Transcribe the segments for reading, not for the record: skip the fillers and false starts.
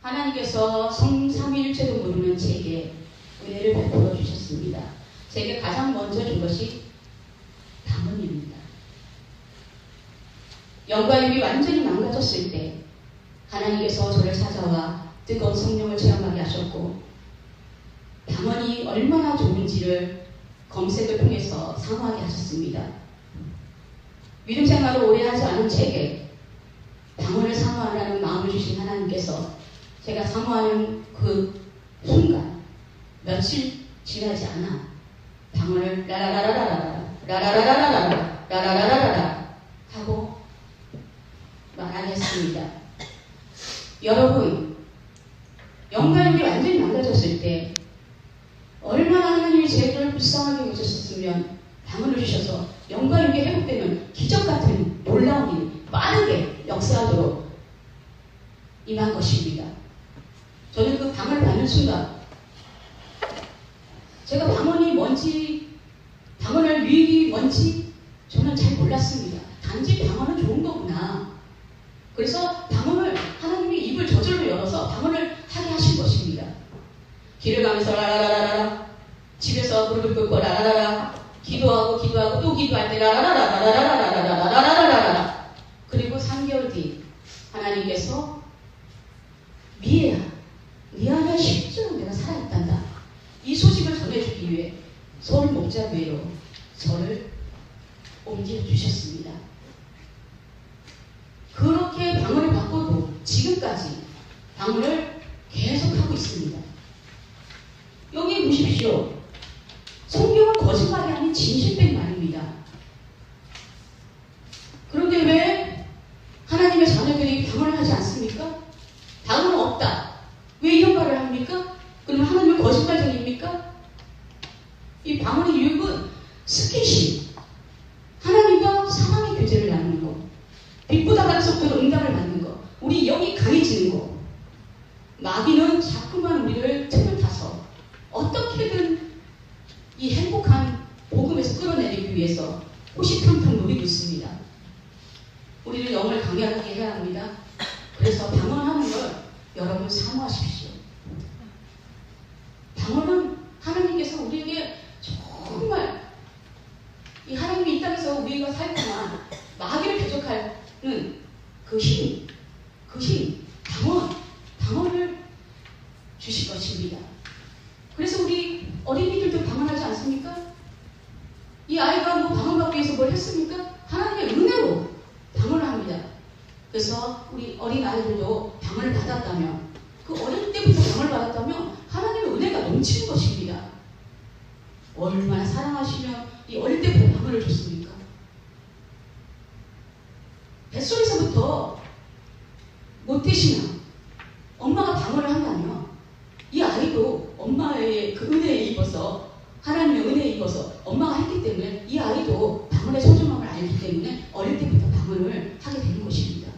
하나님께서 성삼위일체도 모르는 제게 은혜를 베풀어 주셨습니다. 제게 가장 먼저 준 것이 방언입니다. 영과 육이 완전히 망가졌을 때 하나님께서 저를 찾아와 뜨거운 성령을 체험하게 하셨고 방언이 얼마나 좋은지를 검색을 통해서 사모하게 하셨습니다. 믿음 생활을 오래 하지 않은 제게 방언을 사모하라는 마음을 주신 하나님께서 제가 사모하는 그 순간 며칠 지나지 않아 방언을 라라라라라라 라라라라라라 라라라라라 하고 말하게 했습니다. 여러분, 영과 육이 완전히 망가졌을 때 얼마나 하나님이 제를 불쌍하게 여기셨으면 방언을 주셔서 영과 육이 회복되는 기적같은 놀라운 일이 빠르게 역사하도록 임한 것입니다. 저는 그 방언을 받는 순간 제가 방언이 뭔지, 방언을 유익이 뭔지 저는 잘 몰랐습니다. 단지 방언은 좋은 거구나. 그래서 방언을 하나님이 입을 저절로 열어서 방언을 하게 하신 것입니다. 길을 가면서 라라라라라, 집에서 무릎을 꿇고 라라라라, 기도하고 또 기도할 때 라라라라라라라라라라라라라라. 그리고 3개월 뒤 하나님께서 미애야, 네 안에 실제로 내가 살아있단다. 이 소식을 전해주기 위해 서울 목자교회로 저를 옮겨주셨습니다. 그렇게 방언을 받고도 지금까지 방언을 계속하고 있습니다. 여기 보십시오. 성경은 거짓말이 아닌 진실된 말입니다. 그런데 왜 하나님의 자녀들이 방언을 하지 않습니까? 방언은 없다. 왜 이런 말을 합니까? 그러면 하나님은 거짓말쟁이입니까? 이 방언의 유익은 스킨십, 하나님과 사랑의 교제를 나누는 거, 빛보다가서부터 응답을 받는 거, 우리 영이 강해지는 거. 마귀는 자꾸만 우리를 틈을 타서 어떻게든 이 행복한 복음에서 끌어내리기 위해서 호시탐탐 노리고 있습니다. 우리를 영을 강하게 해야 합니다. 그래서 방언하는 걸 여러분 사모하십시오. 방언은 하나님께서 우리에게 정말 이 하나님이 이 땅에서 우리가 살거나 마귀를 대적하는 그 힘, 방언을 주실 것입니다. 그래서 우리 어린이들도 방언하지 않습니까? 이 아이가 뭐 방언받기 위해서 뭘 했습니까? 하나님의 은혜로 방언을 합니다. 그래서 우리 어린 아이들도 방언을 받았다면, 그 어릴 때부터 방언을 받았다면 하나님의 은혜가 넘치는 것입니다. 얼마나 사랑하시면 이 어릴 때부터 방언을 줬습니까? 뱃속에서부터 모태신앙, 엄마가 방언을 한다면 이 아이도 엄마의 그 은혜에 입어서, 하나님의 은혜에 입어서 엄마가 했기 때문에 이 아이도 방언의 소중함을 알기 때문에 어릴 때부터 방언을 하게 되는 것입니다.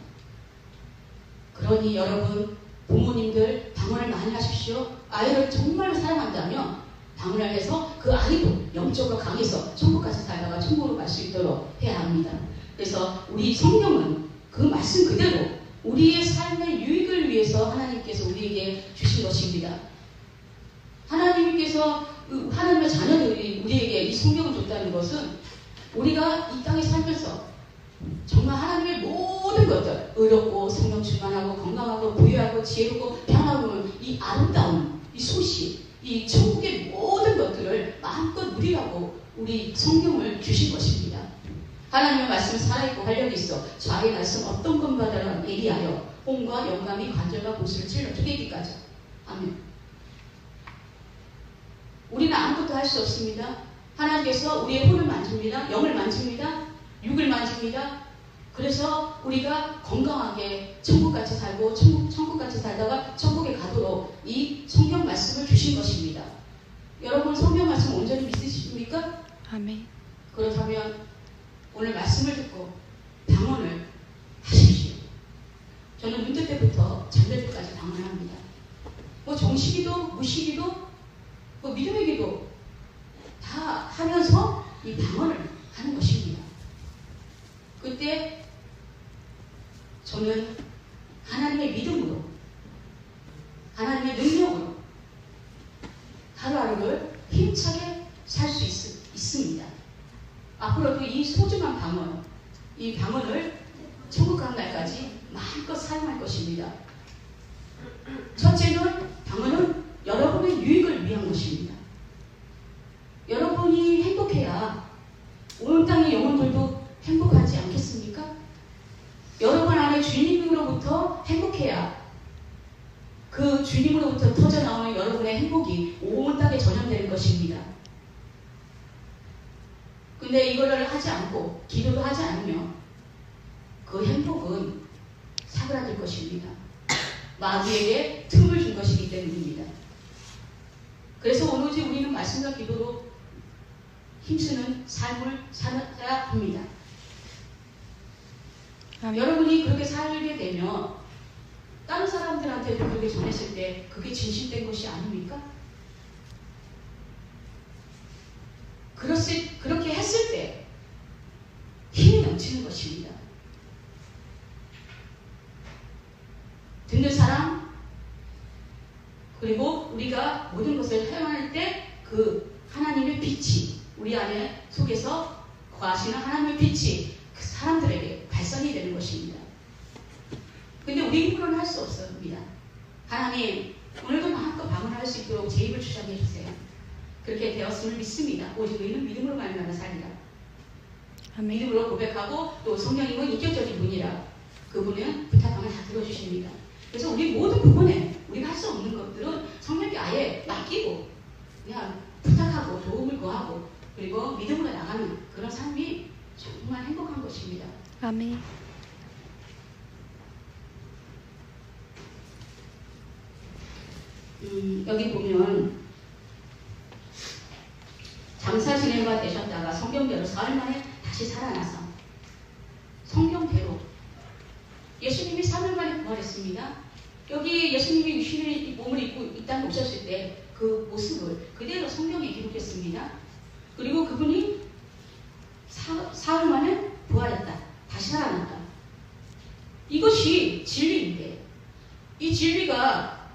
그러니 여러분, 부모님들 방언을 많이 하십시오. 아이를 정말로 사랑한다면 방언을 해서 그 아이도 영적으로 강해서 천국까지 살다가 천국으로 갈 수 있도록 해야 합니다. 그래서 우리 성경은 그 말씀 그대로 우리의 삶의 유익을 위해서 하나님께서 우리에게 주신 것입니다. 하나님께서 하나님의 자녀들이 우리에게 이 성경을 줬다는 것은 우리가 이 땅에 살면서 정말 하나님의 모든 것들, 의롭고 성령 충만하고 건강하고 부유하고 지혜롭고 평화로운 이 아름다운 이 소식, 이 천국의 모든 것들을 마음껏 누리라고 우리 성경을 주신 것입니다. 하나님의 말씀은 살아있고 활력이 있어 자기 말씀 어떤 것마다 얘기하여 혼과 영감이 관절과 골수를 찔러 쪼개기까지. 아멘. 우리는 아무것도 할 수 없습니다. 하나님께서 우리의 혼을 만집니다. 영을 만집니다. 육을 만집니다. 그래서 우리가 건강하게 천국같이 살고 천국같이 살다가 천국에 가도록 이 성경 말씀을 주신 것입니다. 여러분, 성경 말씀 온전히 믿으십니까? 아멘. 그렇다면 오늘 말씀을 듣고 방언을 하십시오. 저는 문득 때부터 잠들 때까지 방언을 합니다. 뭐 정식기도, 무식기도, 뭐 믿음의 기도 다 하면서 이 방언을 하는 것입니다. 그때 저는 하나님의 믿음으로 하나님의 능력으로 하루하루를 힘차게 살 수 있습니다. 앞으로도 이 소중한 방언, 이 방언을 천국 간 날까지 마음껏 사용할 것입니다. 첫째는 방언은 여러분의 유익을 위한 것입니다. 여러분이 행복해야 온 땅의 영혼들도 행복하지 않겠습니까? 여러분 안에 주님으로부터 행복해야 그 주님으로부터 터져나오는 여러분의 행복이 온 땅에 전염되는 것입니다. 근데 이거를 하지 않고 기도도 하지 않으면 그 행복은 사그라들 것입니다. 마귀에게 틈을 준 것이기 때문입니다. 그래서 오로지 우리는 말씀과 기도로 힘쓰는 삶을 살아야 합니다. 여러분이 그렇게 살게 되면 다른 사람들한테도 그렇게 전했을 때 그게 진실된 것이 아닙니까? 그렇게 했을 때 힘이 넘치는 것입니다. 듣는 사람, 그리고 우리가 모든 것을 사용할 때 그 하나님의 빛이 우리 안에 속에서 거하시는 하나님의 빛이 그 사람들에게 발산이 되는 것입니다. 근데 우리 힘으로는 할 수 없습니다. 하나님, 오늘도 마음껏 방언할 수 있도록 제 입을 주장해 주세요. 그렇게 되었음을 믿습니다. 오직 우리는 믿음으로 말미암아 살리라. 믿음으로 고백하고 또 성령님은 인격적인 분이라 그분은 부탁하면 다 들어주십니다. 그래서 우리 모든 부분에 우리가 할 수 없는 것들은 성령께 아예 맡기고 그냥 부탁하고 도움을 구하고 그리고 믿음으로 나가는 그런 삶이 정말 행복한 것입니다. 아멘. 여기 보면 장사 진행가 되셨다가 성경대로 사흘 만에 다시 살아나서 성경대로 예수님이 3일 만에 부활했습니다. 여기 예수님이 육신의 몸을 입고 이 땅에 오셨을 때 그 모습을 그대로 성경에 기록했습니다. 그리고 그분이 사흘 만에 부활했다. 다시 살아났다. 이것이 진리인데 이 진리가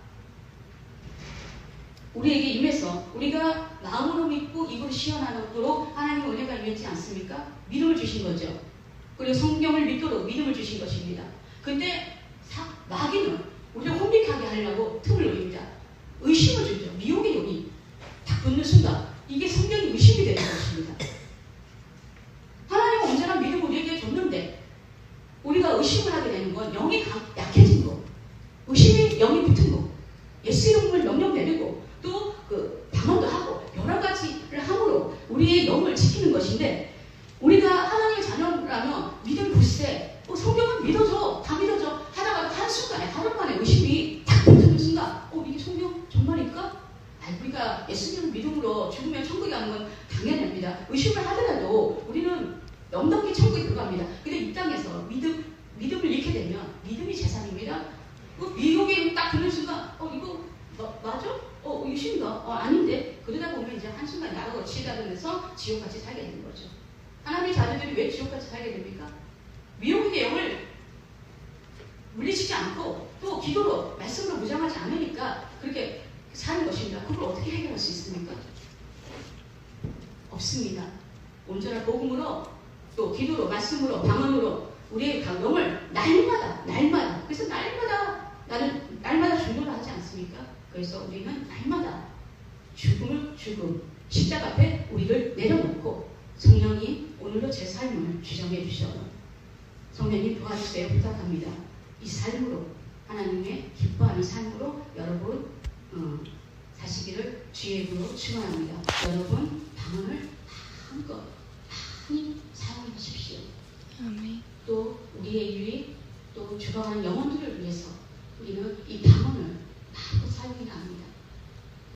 우리에게 임해서 우리가 마음으로 믿고 입으로 시원하도록 하나님의 은혜가 임했지 않습니까? 믿음을 주신 거죠. 그리고 성경을 믿도록 믿음을 주신 것입니다. 근데 마귀는 우리를 혼미하게 하려고 틈을 노립니다. 의심을 주죠. 미혹의 용이 딱 붙는 순간 이게 성경이 의심이 되는 것입니다. 하나님은 언제나 믿음을 우리에게 줬는데 우리가 의심을 하게 되는 건 영이 약해진 거, 의심이 영이 붙은 거, 예수 이름을 명령 내리고 또 그 방언도 하고 여러 가지를 함으로 우리의 영을 지키는 것인데 우리가 하나님의 자녀라면 믿음 불세 성경은 믿어줘 다 믿어줘 하다가 한순간에 하루 만에 의심이 딱 붙는 순간 이게 성경 정말일까? 우리가 예수님을 믿음으로 죽으면 천국에 가는 건 당연합니다. 의심을 하더라도 우리는 영덕히 천국에 들어갑니다. 근데 이 땅에서 믿음을 잃게 되면 믿음이 재산입니다. 미혹에 딱 드는 순간 이거 맞아? 의심인가? 아닌데 그러다 보면 이제 한순간 나라고 치닫으면서 지옥같이 살게 되는 거죠. 하나님의 자녀들이 왜 지옥같이 살게 됩니까? 미혹의 영을 물리치지 않고 또 기도로 말씀으로 무장하지 않으니까 그렇게 사는 것입니다. 그걸 어떻게 해결할 수 있습니까? 없습니다. 온전한 복음으로 또 기도로 말씀으로 방언으로 우리의 영을 날마다 그래서 날마다 중보를 하지 않습니까? 그래서 우리는 날마다 죽음 십자가 앞에 우리를 내려놓고 성령이 오늘도 제 삶을 주정해 주셔서 성령님 도와주세요 부탁합니다. 이 삶으로 하나님의 기뻐하는 삶으로 여러분 사시기를 주의 이름으로 축원합니다. 여러분 방언을 마음껏 많이 사용하십시오. 아멘. 또 우리의 유익 또 죽어가는 영혼들을